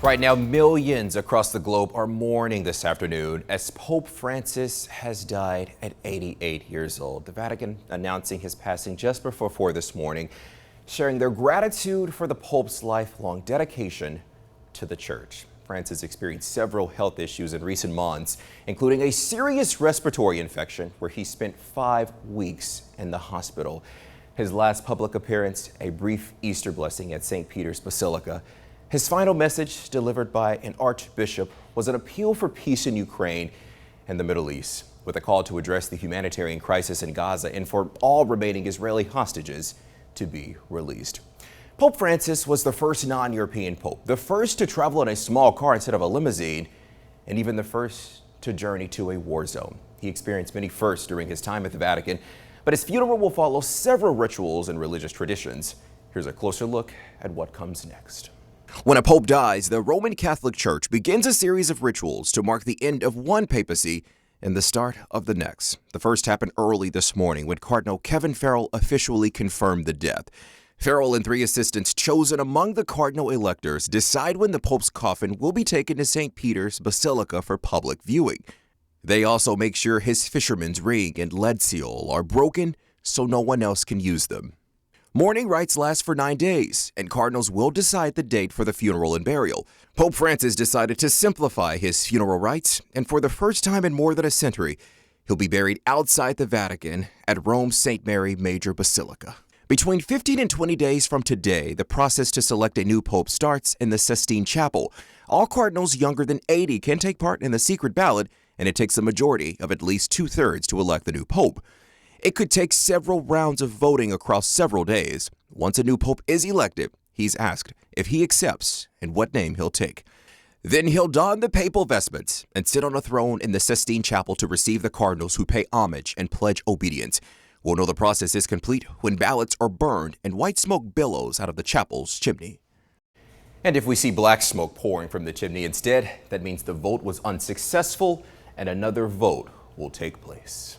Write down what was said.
Right now, millions across the globe are mourning this afternoon as Pope Francis has died at 88 years old. The Vatican announcing his passing just before 4 this morning, sharing their gratitude for the Pope's lifelong dedication to the Church. Francis experienced several health issues in recent months, including a serious respiratory infection where he spent 5 weeks in the hospital. His last public appearance, a brief Easter blessing at St. Peter's Basilica. His final message, delivered by an archbishop, was an appeal for peace in Ukraine and the Middle East, with a call to address the humanitarian crisis in Gaza and for all remaining Israeli hostages to be released. Pope Francis was the first non-European pope, the first to travel in a small car instead of a limousine, and even the first to journey to a war zone. He experienced many firsts during his time at the Vatican, but his funeral will follow several rituals and religious traditions. Here's a closer look at what comes next. When a pope dies, the Roman Catholic Church begins a series of rituals to mark the end of one papacy and the start of the next. The first happened early this morning when Cardinal Kevin Farrell officially confirmed the death. Farrell and 3 assistants chosen among the cardinal electors decide when the Pope's coffin will be taken to St. Peter's Basilica for public viewing. They also make sure his fisherman's ring and lead seal are broken so no one else can use them. Mourning rites last for 9 days, and cardinals will decide the date for the funeral and burial. Pope Francis decided to simplify his funeral rites, and for the first time in more than a century, he'll be buried outside the Vatican at Rome's St. Mary Major Basilica. Between 15 and 20 days from today, the process to select a new pope starts in the Sistine Chapel. All cardinals younger than 80 can take part in the secret ballot, and it takes a majority of at least 2/3 to elect the new pope. It could take several rounds of voting across several days. Once a new pope is elected, he's asked if he accepts and what name he'll take. Then he'll don the papal vestments and sit on a throne in the Sistine Chapel to receive the cardinals who pay homage and pledge obedience. We'll know the process is complete when ballots are burned and white smoke billows out of the chapel's chimney. And if we see black smoke pouring from the chimney instead, that means the vote was unsuccessful and another vote will take place.